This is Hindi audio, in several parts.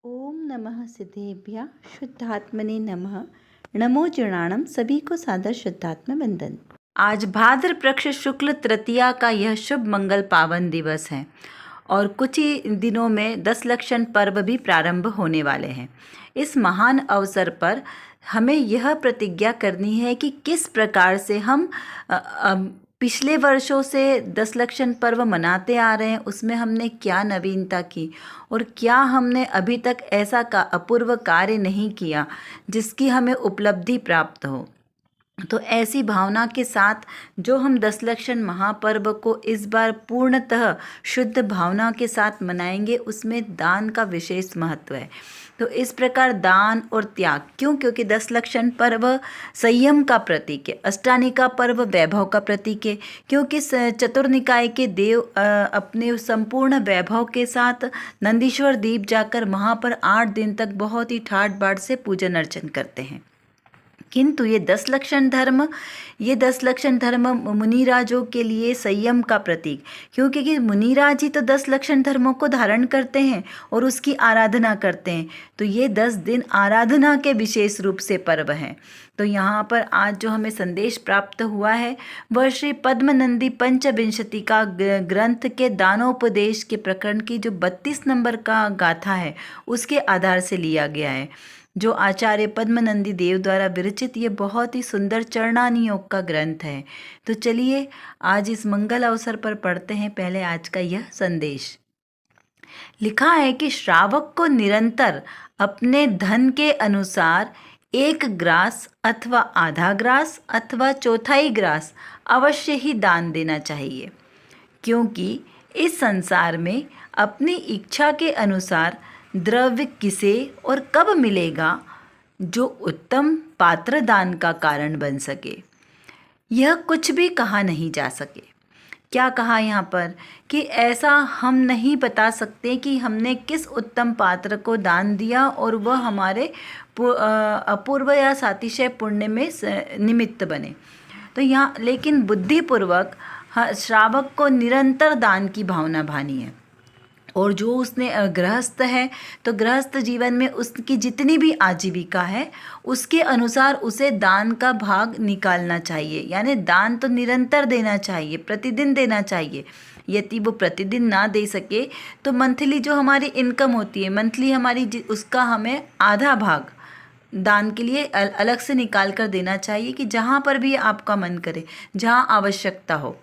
ओम नमः सिद्धेभ्यः शुद्धात्मने नमः। नमो जुणाणम। सभी को सादर शुद्धात्म वंदन। आज भाद्र पक्ष शुक्ल तृतीया का यह शुभ मंगल पावन दिवस है और कुछ ही दिनों में 10 लक्षण पर्व भी प्रारंभ होने वाले हैं। इस महान अवसर पर हमें यह प्रतिज्ञा करनी है कि किस प्रकार से हम पिछले वर्षों से 10 लक्षण पर्व मनाते आ रहे हैं, उसमें हमने क्या नवीनता की और क्या हमने अभी तक ऐसा का अपूर्व कार्य नहीं किया जिसकी हमें उपलब्धि प्राप्त हो। तो ऐसी भावना के साथ जो हम 10 लक्षण महापर्व को इस बार पूर्णतः शुद्ध भावना के साथ मनाएंगे, उसमें दान का विशेष महत्व है। तो इस प्रकार दान और त्याग क्यों? क्योंकि 10 लक्षण पर्व संयम का प्रतीक है, अष्टानिका पर्व वैभव का प्रतीक है, क्योंकि चतुर्निकाय के देव अपने संपूर्ण वैभव के साथ नंदीश्वर द्वीप जाकर वहाँ पर 8 दिन तक बहुत ही ठाट बाट से पूजन अर्चन करते हैं। किंतु ये 10 लक्षण धर्म मुनिराजों के लिए संयम का प्रतीक, क्योंकि मुनिराज ही तो 10 लक्षण धर्मों को धारण करते हैं और उसकी आराधना करते हैं। तो ये 10 दिन आराधना के विशेष रूप से पर्व हैं। तो यहाँ पर आज जो हमें संदेश प्राप्त हुआ है वह श्री पद्मनंदी पंचविंशति का ग्रंथ के दानोपदेश के प्रकरण की जो 32 नंबर का गाथा है उसके आधार से लिया गया है, जो आचार्य पद्मनंदी देव द्वारा विरचित ये बहुत ही सुंदर चरणानी योग का ग्रंथ है। तो चलिए आज इस मंगल अवसर पर पढ़ते हैं पहले आज का यह संदेश। लिखा है कि श्रावक को निरंतर अपने धन के अनुसार 1 ग्रास अथवा आधा ग्रास अथवा चौथाई ग्रास अवश्य ही दान देना चाहिए, क्योंकि इस संसार में अपनी इच्छा के अनुसार द्रव्य किसे और कब मिलेगा जो उत्तम पात्र दान का कारण बन सके, यह कुछ भी कहा नहीं जा सके। क्या कहा यहाँ पर कि ऐसा हम नहीं बता सकते कि हमने किस उत्तम पात्र को दान दिया और वह हमारे अपूर्व या सातिशय पुण्य में निमित्त बने। तो यहाँ लेकिन बुद्धिपूर्वक श्रावक को निरंतर दान की भावना भानी है, और जो उसने गृहस्थ है तो गृहस्थ जीवन में उसकी जितनी भी आजीविका है उसके अनुसार उसे दान का भाग निकालना चाहिए, यानी दान तो निरंतर देना चाहिए, प्रतिदिन देना चाहिए। यदि वो प्रतिदिन ना दे सके तो मंथली जो हमारी इनकम होती है, मंथली हमारी उसका हमें आधा भाग दान के लिए अलग से निकाल कर देना चाहिए, कि जहाँ पर भी आपका मन करे, जहाँ आवश्यकता हो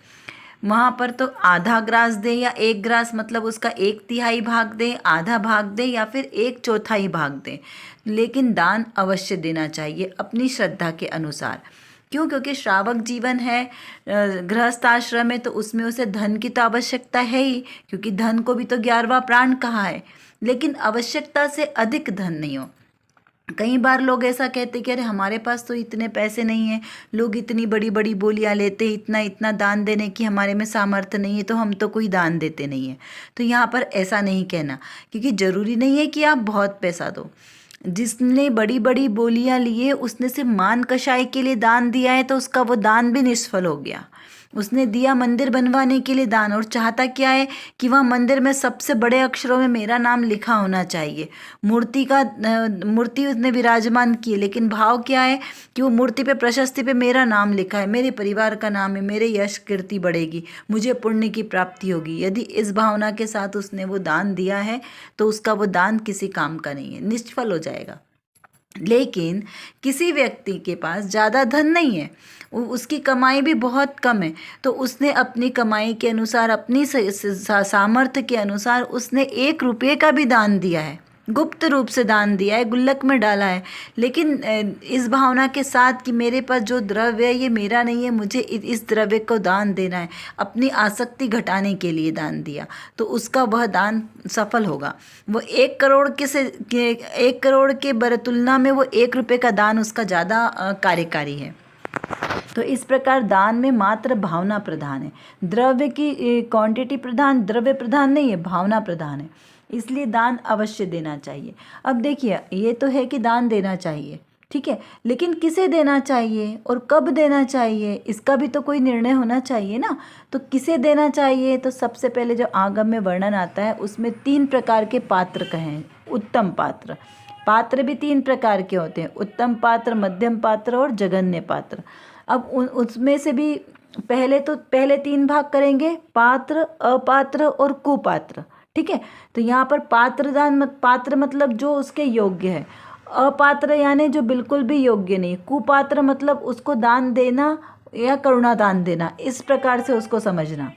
वहाँ पर तो आधा ग्रास दे या 1 ग्रास, मतलब उसका 1/3 भाग दे, आधा भाग दे या फिर 1/4 भाग दे, लेकिन दान अवश्य देना चाहिए अपनी श्रद्धा के अनुसार। क्यों? क्योंकि श्रावक जीवन है, गृहस्थ आश्रम है, तो उसमें उसे धन की तो आवश्यकता है ही, क्योंकि धन को भी तो 11वां प्राण कहा है, लेकिन आवश्यकता से अधिक धन नहीं हो। कई बार लोग ऐसा कहते कि अरे हमारे पास तो इतने पैसे नहीं हैं, लोग इतनी बड़ी बड़ी बोलियां लेते, इतना इतना दान देने की हमारे में सामर्थ्य नहीं है, तो हम तो कोई दान देते नहीं है। तो यहाँ पर ऐसा नहीं कहना, क्योंकि ज़रूरी नहीं है कि आप बहुत पैसा दो। जिसने बड़ी बड़ी बोलियां लिए उसने सिर्फ मान कषाय के लिए दान दिया है तो उसका वो दान भी निष्फल हो गया। उसने दिया मंदिर बनवाने के लिए दान, और चाहता क्या है कि वह मंदिर में सबसे बड़े अक्षरों में मेरा नाम लिखा होना चाहिए। मूर्ति उसने विराजमान की, लेकिन भाव क्या है कि वो मूर्ति पे, प्रशस्ति पे मेरा नाम लिखा है, मेरे परिवार का नाम है, मेरे यश कीर्ति बढ़ेगी, मुझे पुण्य की प्राप्ति होगी। यदि इस भावना के साथ उसने वो दान दिया है तो उसका वो दान किसी काम का नहीं है, निष्फल हो जाएगा। लेकिन किसी व्यक्ति के पास ज़्यादा धन नहीं है, उसकी कमाई भी बहुत कम है, तो उसने अपनी कमाई के अनुसार, अपनी सामर्थ्य के अनुसार उसने 1 रुपये का भी दान दिया है, गुप्त रूप से दान दिया है, गुल्लक में डाला है, लेकिन इस भावना के साथ कि मेरे पास जो द्रव्य है ये मेरा नहीं है, मुझे इस द्रव्य को दान देना है, अपनी आसक्ति घटाने के लिए दान दिया, तो उसका वह दान सफल होगा। वो 1 करोड़ के 1 करोड़ के तुलना में वो 1 रुपये का दान उसका ज़्यादा कार्यकारी है। तो इस प्रकार दान में मात्र भावना प्रधान है, द्रव्य की क्वांटिटी प्रधान, द्रव्य प्रधान नहीं है, भावना प्रधान है, इसलिए दान अवश्य देना चाहिए। अब देखिए, ये तो है कि दान देना चाहिए, ठीक है, लेकिन किसे देना चाहिए और कब देना चाहिए, इसका भी तो कोई निर्णय होना चाहिए ना। तो किसे देना चाहिए, तो सबसे पहले जो आगम में वर्णन आता है उसमें 3 प्रकार के पात्र कहें। उत्तम पात्र, पात्र भी 3 प्रकार के होते हैं, उत्तम पात्र, मध्यम पात्र और जघन्य पात्र। अब उसमें से भी पहले 3 भाग करेंगे, पात्र, अपात्र और कुपात्र। ठीक है, तो यहाँ पर पात्र मतलब जो उसके योग्य है, अपात्र यानी जो बिल्कुल भी योग्य नहीं, कुपात्र मतलब उसको दान देना या करुणा दान देना, इस प्रकार से उसको समझना।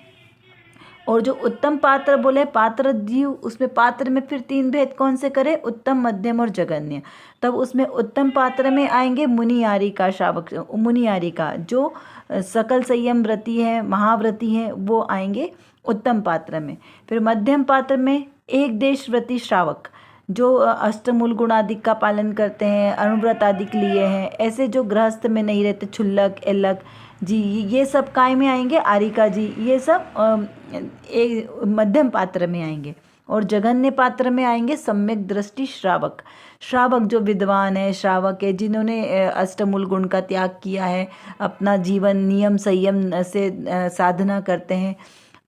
और जो उत्तम पात्र बोले, पात्र जीव, उसमें पात्र में फिर 3 भेद कौन से करें, उत्तम, मध्यम और जघन्य। तब उसमें उत्तम पात्र में आएंगे मुनियारी का श्रावक, मुनियारी का जो सकल संयम व्रती है, महाव्रती है, वो आएंगे उत्तम पात्र में। फिर मध्यम पात्र में एक देश व्रती श्रावक जो अष्टमूल गुणादिक का पालन करते हैं, अनुव्रत आदिक लिए हैं, ऐसे जो गृहस्थ में नहीं रहते, क्षुल्लक, एल्लक जी, ये सब काय में आएंगे, आरिका जी, ये सब एक मध्यम पात्र में आएंगे। और जघन्य पात्र में आएंगे सम्यक दृष्टि श्रावक, श्रावक जो विद्वान है, श्रावक है, जिन्होंने अष्टमूल गुण का त्याग किया है, अपना जीवन नियम संयम से साधना करते हैं,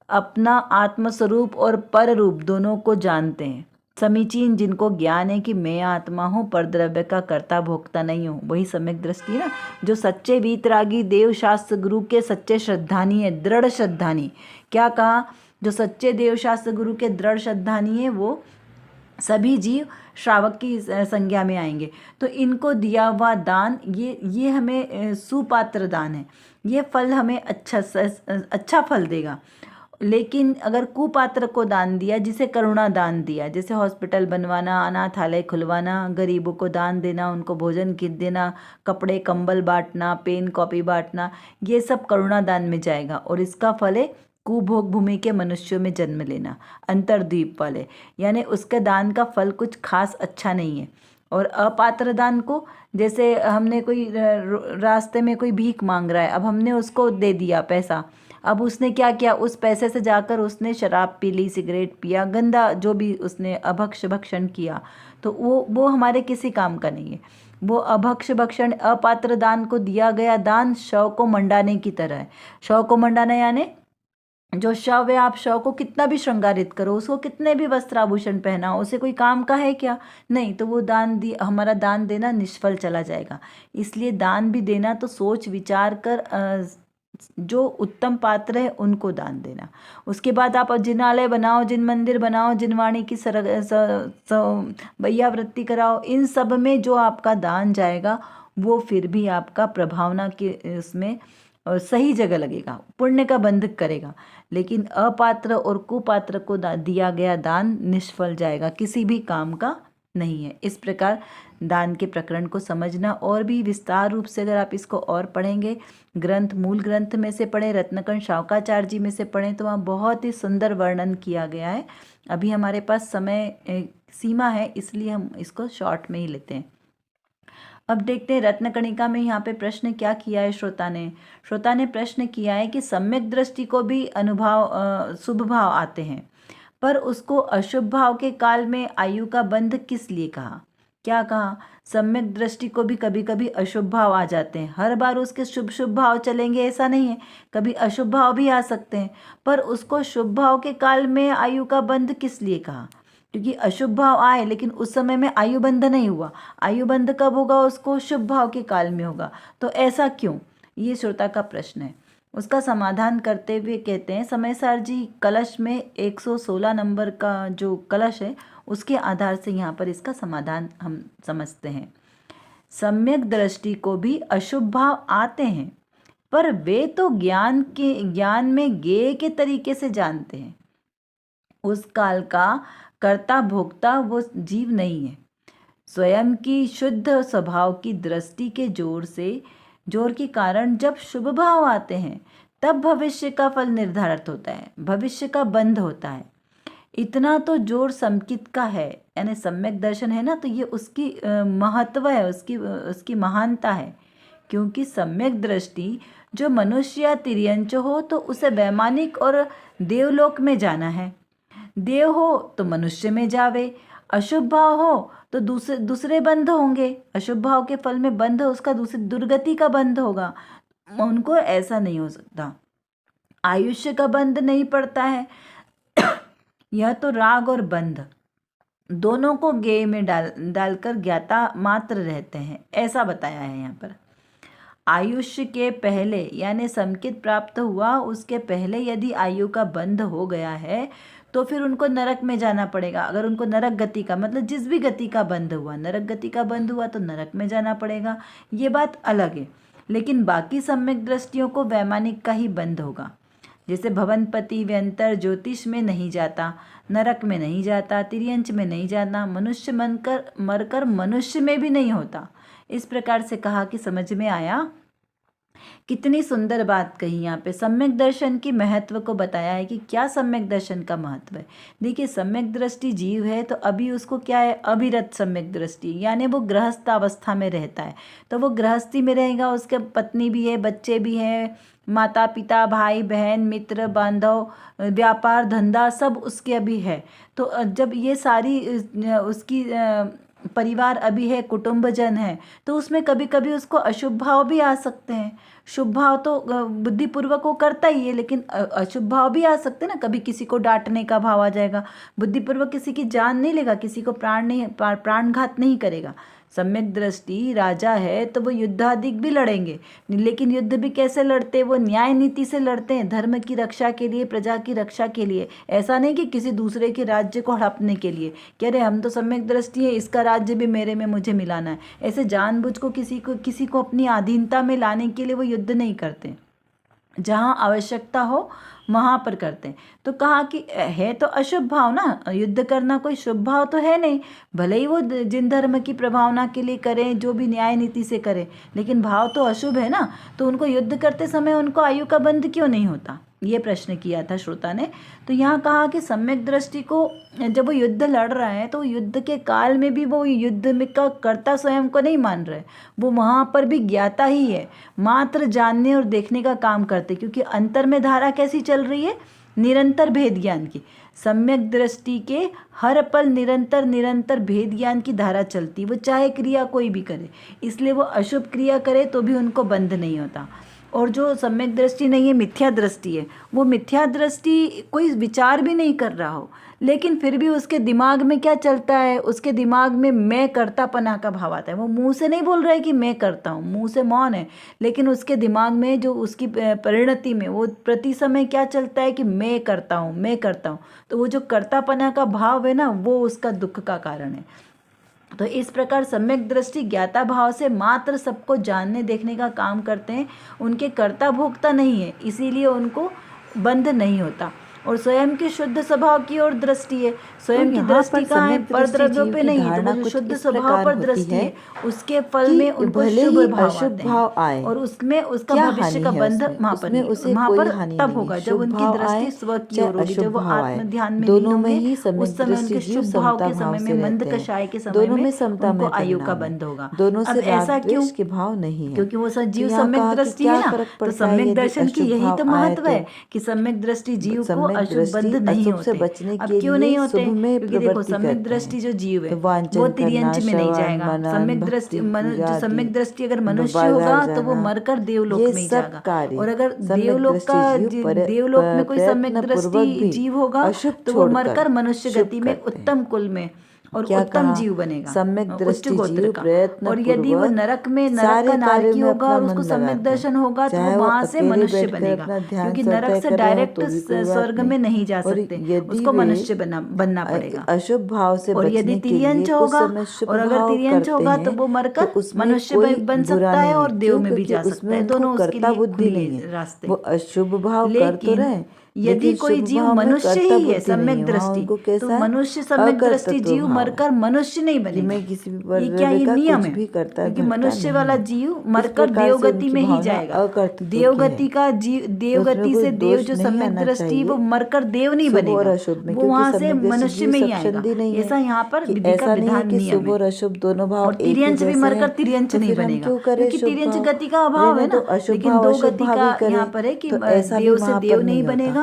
अपना आत्मस्वरूप और पर रूप दोनों को जानते हैं, समीचीन, जिनको ज्ञान है कि मैं आत्मा हूँ, पर द्रव्य का कर्ता भोक्ता नहीं हूँ, वही सम्यक दृष्टि है ना। जो सच्चे वीतरागी देव शास्त्र गुरु के सच्चे श्रद्धानी है, दृढ़ श्रद्धानी, क्या कहा, जो सच्चे देव शास्त्र गुरु के दृढ़ श्रद्धानी है वो सभी जीव श्रावक की संज्ञा में आएंगे। तो इनको दिया हुआ दान ये हमें सुपात्र दान है, ये फल हमें अच्छा फल देगा। लेकिन अगर कुपात्र को दान दिया, जिसे करुणा दान दिया, जैसे हॉस्पिटल बनवाना, अनाथालय खुलवाना, गरीबों को दान देना, उनको भोजन किट देना, कपड़े कंबल बांटना, पेन कॉपी बांटना, ये सब करुणा दान में जाएगा। और इसका फल है कुभोग भूमि के मनुष्यों में जन्म लेना, अंतर्द्वीप वाले, यानी उसके दान का फल कुछ खास अच्छा नहीं है। और अपात्र दान को, जैसे हमने कोई रास्ते में कोई भीख मांग रहा है, अब हमने उसको दे दिया पैसा, अब उसने क्या किया, उस पैसे से जाकर उसने शराब पी ली, सिगरेट पिया, गंदा जो भी उसने अभक्ष भक्षण किया, तो वो हमारे किसी काम का नहीं है। वो अभक्ष भक्षण, अपात्र दान को दिया गया दान शव को मंडाने की तरह है। शव को मंडाना यानी जो शव है, आप शव को कितना भी श्रृंगारित करो, उसको कितने भी वस्त्राभूषण पहनाओ, उसे कोई काम का है क्या, नहीं, तो वो हमारा दान देना निष्फल चला जाएगा। इसलिए दान भी देना तो सोच विचार कर जो उत्तम पात्र है उनको दान देना। उसके बाद आप जिनालय बनाओ, जिन मंदिर बनाओ, जिन वाणी की भैया वृत्ति कराओ, इन सब में जो आपका दान जाएगा वो फिर भी आपका प्रभावना के इसमें सही जगह लगेगा, पुण्य का बंधक करेगा। लेकिन अपात्र और कुपात्र को दिया गया दान निष्फल जाएगा, किसी भी काम का नहीं है। इस प्रकार दान के प्रकरण को समझना, और भी विस्तार रूप से अगर आप इसको और पढ़ेंगे, मूल ग्रंथ में से पढ़ें, रत्नकण शावकाचार्य जी में से पढ़ें, तो वहाँ बहुत ही सुंदर वर्णन किया गया है। अभी हमारे पास समय सीमा है, इसलिए हम इसको शॉर्ट में ही लेते हैं। अब देखते हैं रत्नकणिका में यहाँ पे प्रश्न क्या किया है श्रोता ने प्रश्न किया है कि सम्यक दृष्टि को भी शुभ भाव आते हैं, पर उसको अशुभ भाव के काल में आयु का बंध किस लिए कहा। क्या कहा, सम्यक दृष्टि को भी कभी कभी अशुभ भाव आ जाते हैं, हर बार उसके शुभ भाव चलेंगे ऐसा नहीं है, कभी अशुभ भाव भी आ सकते हैं, पर उसको शुभ भाव के काल में आयु का बंध किस लिए कहा, क्योंकि अशुभ भाव आए लेकिन उस समय में आयु बंध नहीं हुआ। आयु बंध कब होगा, उसको शुभ भाव के काल में होगा, तो ऐसा क्यों, ये श्रोता का प्रश्न है। उसका समाधान करते हुए कहते हैं समयसार जी, कलश में 116 नंबर का जो कलश है उसके आधार से यहाँ पर इसका समाधान हम समझते हैं। सम्यक दृष्टि को भी अशुभ भाव आते हैं, पर वे तो ज्ञान में ज्ञेय के तरीके से जानते हैं। उस काल का कर्ता भोक्ता वो जीव नहीं है, स्वयं की शुद्ध स्वभाव की दृष्टि के जोर के कारण जब शुभ भाव आते हैं तब भविष्य का फल निर्धारित होता है, भविष्य का बंध होता है। इतना तो जोर समकित का है, यानी सम्यक दर्शन है ना, तो ये उसकी महत्व है, उसकी महानता है। क्योंकि सम्यक दृष्टि जो मनुष्य या तिर्यंच हो तो उसे वैमानिक और देवलोक में जाना है, देव हो तो मनुष्य में जावे, अशुभ भाव हो तो दूसरे बंध होंगे, अशुभ भाव के फल में बंध उसका दूसरी दुर्गति का बंध होगा। उनको ऐसा नहीं हो सकता, आयुष्य का बंध नहीं पड़ता है। यह तो राग और बंध दोनों को गेय में डालकर ज्ञाता मात्र रहते हैं, ऐसा बताया है यहाँ पर। आयुष्य के पहले यानी समकित प्राप्त हुआ उसके पहले यदि आयु का बंध हो गया है तो फिर उनको नरक में जाना पड़ेगा। अगर उनको नरक गति का मतलब जिस भी गति का बंध हुआ, नरक गति का बंध हुआ तो नरक में जाना पड़ेगा, ये बात अलग है। लेकिन बाकी सम्यक दृष्टियों को वैमानिक का ही बंध होगा। जैसे भवनपति व्यंतर ज्योतिष में नहीं जाता, नरक में नहीं जाता, तिर्यंच में नहीं जाता, मनुष्य मरकर मनुष्य में भी नहीं होता। इस प्रकार से कहा कि समझ में आया। कितनी सुंदर बात कही यहाँ पे, सम्यक दर्शन की महत्व को बताया है कि क्या सम्यक दर्शन का महत्व है। देखिए सम्यक दृष्टि जीव है तो अभी उसको क्या है, अविरत सम्यक दृष्टि, यानी वो गृहस्थ अवस्था में रहता है तो वो गृहस्थी में रहेगा, उसके पत्नी भी है, बच्चे भी हैं, माता पिता भाई बहन मित्र बांधव व्यापार धंधा सब उसके अभी है। तो जब ये सारी उसकी परिवार अभी है, कुटुंबजन है, तो उसमें कभी कभी उसको अशुभ भाव भी आ सकते हैं। शुभ भाव तो बुद्धिपूर्वक वो करता ही है, लेकिन अशुभ भाव भी आ सकते हैं ना। कभी किसी को डांटने का भाव आ जाएगा, बुद्धिपूर्वक किसी की जान नहीं लेगा, किसी को प्राणघात नहीं करेगा। सम्यक दृष्टि राजा है तो वो युद्धाधिक भी लड़ेंगे, लेकिन युद्ध भी कैसे लड़ते हैं, वो न्याय नीति से लड़ते हैं, धर्म की रक्षा के लिए, प्रजा की रक्षा के लिए। ऐसा नहीं कि किसी दूसरे के राज्य को हड़पने के लिए कह रहे हम तो सम्यक दृष्टि है, इसका राज्य भी मेरे में, मुझे मिलाना है। ऐसे जानबूझ को किसी को अपनी अधीनता में लाने के लिए वो युद्ध नहीं करते, जहाँ आवश्यकता हो वहाँ पर करते हैं। तो कहा कि है तो अशुभ भाव ना, युद्ध करना कोई शुभ भाव तो है नहीं, भले ही वो जिन धर्म की प्रभावना के लिए करें, जो भी न्याय नीति से करें, लेकिन भाव तो अशुभ है ना। तो उनको युद्ध करते समय उनको आयु का बंध क्यों नहीं होता, ये प्रश्न किया था श्रोता ने। तो यहाँ कहा कि सम्यक दृष्टि को जब वो युद्ध लड़ रहा है तो युद्ध के काल में भी वो युद्ध में का कर्ता स्वयं को नहीं मान रहे, वो वहाँ पर भी ज्ञाता ही है, मात्र जानने और देखने का काम करते। क्योंकि अंतर में धारा कैसी चल रही है, निरंतर भेद ज्ञान की। सम्यक दृष्टि के हर पल निरंतर भेद ज्ञान की धारा चलती, वो चाहे क्रिया कोई भी करे, इसलिए वो अशुभ क्रिया करे तो भी उनको बंध नहीं होता। और जो सम्यक दृष्टि नहीं है, मिथ्या दृष्टि है, वो मिथ्या दृष्टि कोई विचार भी नहीं कर रहा हो, लेकिन फिर भी उसके दिमाग में क्या चलता है, उसके दिमाग में मैं कर्तापना का भाव आता है। वो मुंह से नहीं बोल रहा है कि मैं करता हूँ, मुंह से मौन है, लेकिन उसके दिमाग में जो उसकी परिणति में वो प्रति समय क्या चलता है कि मैं करता हूँ, मैं करता हूँ। तो वो जो कर्तापना का भाव है ना, वो उसका दुख का कारण है। तो इस प्रकार सम्यक दृष्टि ज्ञाता भाव से मात्र सबको जानने देखने का काम करते हैं, उनके कर्ता भोक्ता नहीं है, इसीलिए उनको बंध नहीं होता। और स्वयं के शुद्ध स्वभाव की ओर दृष्टि है, स्वयं की दृष्टि कहाँ है, पर द्रव्यों पे नहीं है, तो वो शुद्ध स्वभाव पर दृष्टि है, उसके फल में उनको शुभ भाव आए और उसमें उसका भविष्य का बंध वहाँ पर तब होगा जब उनकी दृष्टि स्व की ओर होगी, जब वो आत्म ध्यान में लीन होंगे, उस समय उनके शुभ भाव के समय में मंद कषाय के समय में उनको आयु का बंध होगा। अब ऐसा क्यों, क्योंकि वो जीव सम्यक दृष्टि है ना। तो सम्यक दर्शन की यही तो महत्व है कि सम्यक दृष्टि जीव को अशुभ बंध नहीं होते। अब क्यों नहीं होते, क्योंकि देखो सम्यक दृष्टि जो जीव है वो तिर्यंच में नहीं जाएगा। सम्यक दृष्टि जो सम्यक दृष्टि अगर मनुष्य होगा तो वो मरकर देवलोक में ही जाएगा, और अगर देवलोक में कोई सम्यक दृष्टि जीव होगा तो वो मरकर मनुष्य गति में उत्तम कुल में और उत्तम जीव बनेगा, सम्यक दृष्टि जीव प्रयत्न। और यदि वो नरक का नारकी होगा और उसको सम्यक दर्शन होगा तो वो वहां से मनुष्य बनेगा, क्योंकि नरक से डायरेक्ट स्वर्ग में नहीं जा सकते, उसको मनुष्य बनना पड़ेगा अशुभ भाव से। और यदि तिर्यंच होगा, और अगर तिर्यंच होगा तो वो मरकर मनुष्य बन सकता है और देव में भी जा सकता है, दोनों उसके लिए खुले रास्ते। वो अशुभ भाव कर तो रहे, यदि कोई जीव मनुष्य ही है सम्यक दृष्टि, तो मनुष्य सम्यक दृष्टि जीव मरकर मनुष्य नहीं बनेगा। ये क्या, ये नियम है, क्योंकि मनुष्य वाला जीव मरकर देवगति में ही जाएगा। देवगति का जीव, देवगति से देव जो सम्यक दृष्टि, वो मरकर देव नहीं बनेगा, वो वहां से मनुष्य में ही आएगा। ऐसा यहाँ पर विधि का विधान नियम है। और तिर्यंच भी मरकर तिर्यंच नहीं बनेगा, क्योंकि तिर्यंच गति का अभाव है ना। लेकिन दो गति का यहाँ पर है कि देव से देव नहीं बनेगा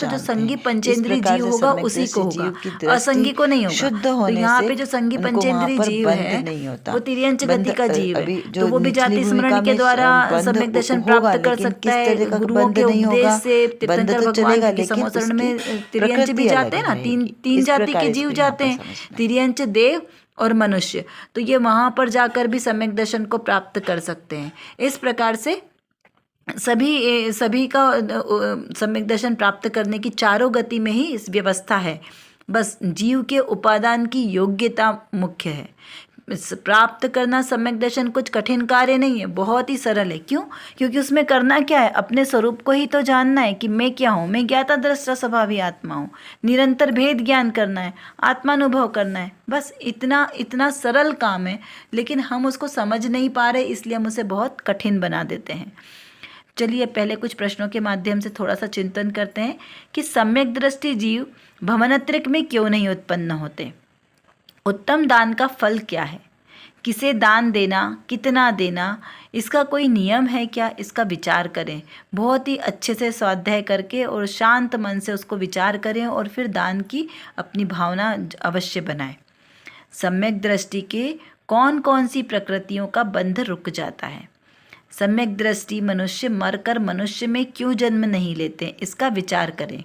तो जो जानते संगी हैं। पंचेंद्री इस प्रकार जीव से होगा सम्यक उसी को दृष्टि जीव होगा, की दृष्टि असंगी को नहीं होगा। शुद्ध तो होने यहाँ से पे जो संगी उनको पंचेंद्री वहाँ पर जीव बंध है नहीं होता। वो तिर्यंच बंध गति का जीव है, अभी तो जो वो भी निचली जाति भूमिका स्मरण के में द्वारा बंध सम्यक दर्शन होगा, प्राप्त कर लेकिन सकता किस है। तरह का गुरुओं बंध के नहीं उपदेश होगा। से बंध तीर्थंकर तो भगवान, चलेगा, क्योंकि लेकिन समोसरण उसकी में तिर्यंच प्रकृति भी जाते अलग हैं ना, तीन रहेगी। तीन इस जाति प्रकार के इसको जीव यहाँ जाते पर हैं, समझना है। तिर्यंच, देव और मनुष्य। तो ये वहां पर जाकर भी सम्यक दर्शन को प्राप्त कर सकते हैं। इस प्रकार से सभी का सम्यक दर्शन प्राप्त करने की चारों गति में ही इस व्यवस्था है। बस जीव के उपादान की योग्यता मुख्य है। प्राप्त करना सम्यक दर्शन कुछ कठिन कार्य नहीं है, बहुत ही सरल है। क्यों? क्योंकि उसमें करना क्या है, अपने स्वरूप को ही तो जानना है कि मैं क्या हूँ, मैं ज्ञाता दृष्टा स्वभावी आत्मा हूँ। निरंतर भेद ज्ञान करना है, आत्मानुभव करना है, बस इतना सरल काम है। लेकिन हम उसको समझ नहीं पा रहे, इसलिए हम उसे बहुत कठिन बना देते हैं। चलिए पहले कुछ प्रश्नों के माध्यम से थोड़ा सा चिंतन करते हैं कि सम्यक दृष्टि जीव भवनत्रिक में क्यों नहीं उत्पन्न होते। उत्तम दान का फल क्या है? किसे दान देना, कितना देना, इसका कोई नियम है क्या, इसका विचार करें। बहुत ही अच्छे से स्वाध्याय करके और शांत मन से उसको विचार करें और फिर दान की अपनी भावना अवश्य बनाएं। सम्यक दृष्टि के कौन कौन सी प्रकृतियों का बंध रुक जाता है। सम्यक दृष्टि मनुष्य मरकर मनुष्य में क्यों जन्म नहीं लेते, इसका विचार करें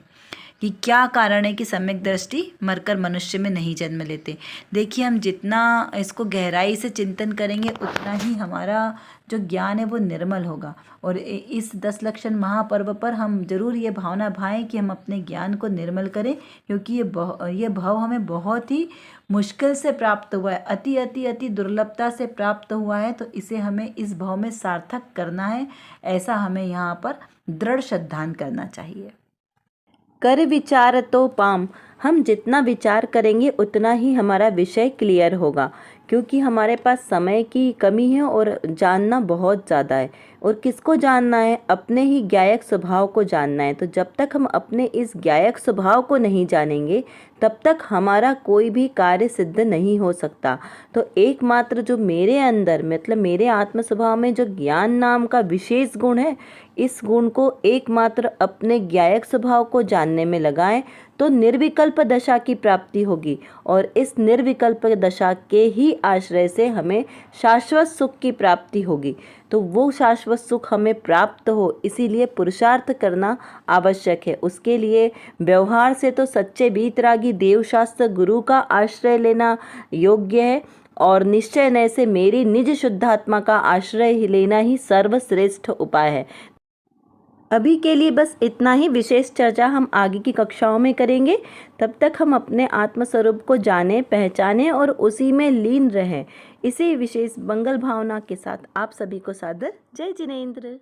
कि क्या कारण है कि सम्यक दृष्टि मरकर मनुष्य में नहीं जन्म लेते। देखिए, हम जितना इसको गहराई से चिंतन करेंगे उतना ही हमारा जो ज्ञान है वो निर्मल होगा। और इस 10 लक्षण महापर्व पर हम जरूर ये भावना भाएं कि हम अपने ज्ञान को निर्मल करें, क्योंकि ये भाव हमें बहुत ही मुश्किल से प्राप्त हुआ है, अति अति अति दुर्लभता से प्राप्त हुआ है। तो इसे हमें इस भाव में सार्थक करना है, ऐसा हमें यहाँ पर दृढ़ श्रद्धान करना चाहिए। कर विचार तो पाम, हम जितना विचार करेंगे उतना ही हमारा विषय क्लियर होगा, क्योंकि हमारे पास समय की कमी है और जानना बहुत ज़्यादा है। और किसको जानना है? अपने ही ज्ञायक स्वभाव को जानना है। तो जब तक हम अपने इस ज्ञायक स्वभाव को नहीं जानेंगे तब तक हमारा कोई भी कार्य सिद्ध नहीं हो सकता। तो एकमात्र जो मेरे अंदर मतलब मेरे आत्म स्वभाव में जो ज्ञान नाम का विशेष गुण है, इस गुण को एकमात्र अपने ज्ञायक स्वभाव को जानने में लगाएं तो निर्विकल्प दशा की प्राप्ति होगी। और इस निर्विकल्प दशा के ही आश्रय से हमें शाश्वत सुख की प्राप्ति होगी। तो वो शाश्वत सुख हमें प्राप्त हो, इसीलिए पुरुषार्थ करना आवश्यक है। उसके लिए व्यवहार से तो सच्चे वीतरागी देवशास्त्र गुरु का आश्रय लेना योग्य है, और निश्चय नय से मेरी निज शुद्धात्मा का आश्रय लेना ही सर्वश्रेष्ठ उपाय है। अभी के लिए बस इतना ही। विशेष चर्चा हम आगे की कक्षाओं में करेंगे। तब तक हम अपने आत्मस्वरूप को जानें, पहचानें और उसी में लीन रहें। इसी विशेष मंगल भावना के साथ आप सभी को सादर जय जिनेंद्र।